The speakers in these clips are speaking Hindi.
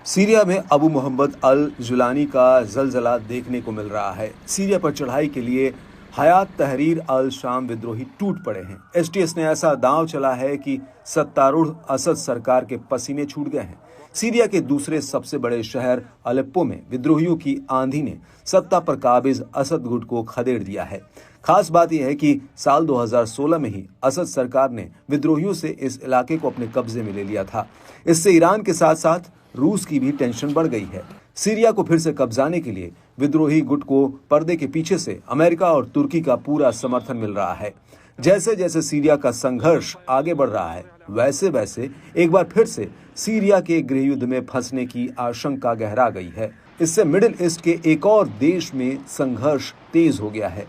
सीरिया में अबू मोहम्मद अल जुलानी का जलजला देखने को मिल रहा है। सीरिया पर चढ़ाई के लिए हयात तहरीर अल शाम विद्रोही टूट पड़े हैं। एसटीएस ने ऐसा दांव चला है कि सत्तारूढ़ असद सरकार के पसीने छूट गए हैं। सीरिया के दूसरे सबसे बड़े शहर अलेप्पो में विद्रोहियों की आंधी ने सत्ता पर काबिज असद गुट को खदेड़ दिया है। खास बात यह है कि साल 2016 में ही असद सरकार ने विद्रोहियों से इस इलाके को अपने कब्जे में ले लिया था। इससे ईरान के साथ साथ रूस की भी टेंशन बढ़ गई है। सीरिया को फिर से कब्जाने के लिए विद्रोही गुट को पर्दे के पीछे से अमेरिका और तुर्की का पूरा समर्थन मिल रहा है। जैसे जैसे सीरिया का संघर्ष आगे बढ़ रहा है, वैसे वैसे एक बार फिर से सीरिया के गृहयुद्ध में फंसने की आशंका गहरा गई है। इससे मिडिल ईस्ट के एक और देश में संघर्ष तेज हो गया है।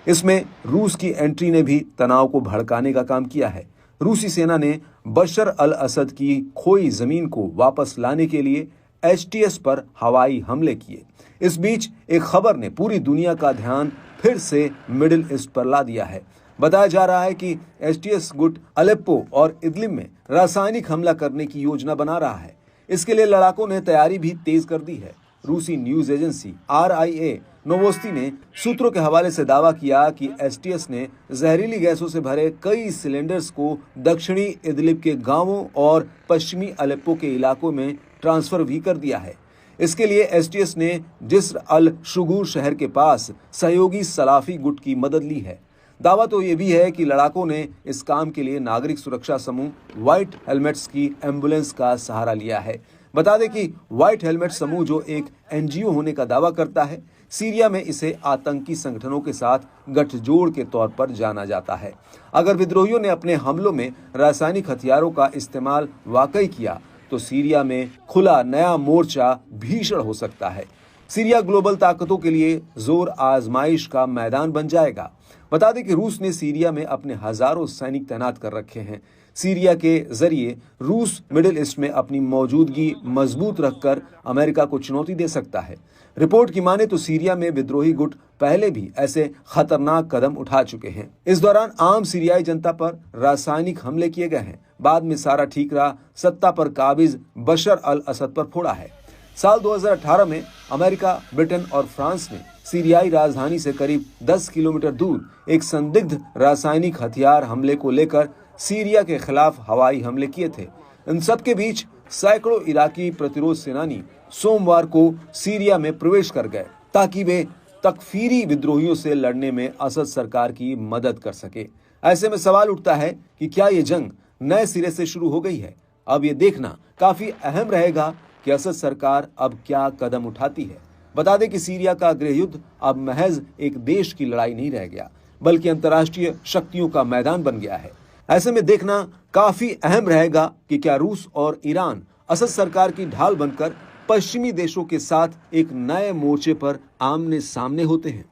इसमें रूस की एंट्री ने भी तनाव को भड़काने का काम किया है। रूसी सेना ने बशर अल असद की खोई जमीन को वापस लाने के लिए एसटीएस पर हवाई हमले किए। इस बीच एक खबर ने पूरी दुनिया का ध्यान फिर से मिडिल ईस्ट पर ला दिया है। बताया जा रहा है कि एसटीएस गुट अलेप्पो और इदलिब में रासायनिक हमला करने की योजना बना रहा है। इसके लिए लड़ाकों ने तैयारी भी तेज कर दी है। रूसी न्यूज एजेंसी RIA नोवोस्ती ने सूत्रों के हवाले से दावा किया कि एसटीएस ने जहरीली गैसों से भरे कई सिलेंडर्स को दक्षिणी इदलिब के गांवों और पश्चिमी अलेप्पो के इलाकों में ट्रांसफर भी कर दिया है। इसके लिए एसटीएस ने जिस्र अल शुगूर शहर के पास सहयोगी सलाफी गुट की मदद ली है। दावा तो ये भी है कि लड़ाकों ने इस काम के लिए नागरिक सुरक्षा समूह व्हाइट हेलमेट्स की एम्बुलेंस का सहारा लिया है। बता दें कि व्हाइट हेलमेट समूह जो एक NGO होने का दावा करता है, सीरिया में इसे आतंकी संगठनों के साथ गठजोड़ के तौर पर जाना जाता है। अगर विद्रोहियों ने अपने हमलों में रासायनिक हथियारों का इस्तेमाल वाकई किया तो सीरिया में खुला नया मोर्चा भीषण हो सकता है। सीरिया ग्लोबल ताकतों के लिए जोर आजमाइश का मैदान बन जाएगा। बता दें कि रूस ने सीरिया में अपने हजारों सैनिक तैनात कर रखे हैं। सीरिया के जरिए रूस मिडिल ईस्ट में अपनी मौजूदगी मजबूत रखकर अमेरिका को चुनौती दे सकता है। रिपोर्ट की माने तो सीरिया में विद्रोही गुट पहले भी ऐसे खतरनाक कदम उठा चुके हैं। इस दौरान आम सीरियाई जनता पर रासायनिक हमले किए गए हैं। बाद में सारा ठीकरा सत्ता पर काबिज बशर अल असद पर फोड़ा है। साल 2018 में अमेरिका, ब्रिटेन और फ्रांस ने सीरियाई राजधानी से करीब 10 किलोमीटर दूर एक संदिग्ध रासायनिक हथियार हमले को लेकर सीरिया के खिलाफ हवाई हमले किए थे। इन सब के बीच सैकड़ों इराकी प्रतिरोध सेनानी सोमवार को सीरिया में प्रवेश कर गए ताकि वे तकफीरी विद्रोहियों से लड़ने में असद सरकार की मदद कर सके। ऐसे में सवाल उठता है कि क्या ये जंग नए सिरे से शुरू हो गई है? अब ये देखना काफी अहम रहेगा कि असद सरकार अब क्या कदम उठाती है। बता दें कि सीरिया का गृहयुद्ध अब महज एक देश की लड़ाई नहीं रह गया, बल्कि अंतर्राष्ट्रीय शक्तियों का मैदान बन गया है। ऐसे में देखना काफी अहम रहेगा कि क्या रूस और ईरान असद सरकार की ढाल बनकर पश्चिमी देशों के साथ एक नए मोर्चे पर आमने सामने होते हैं।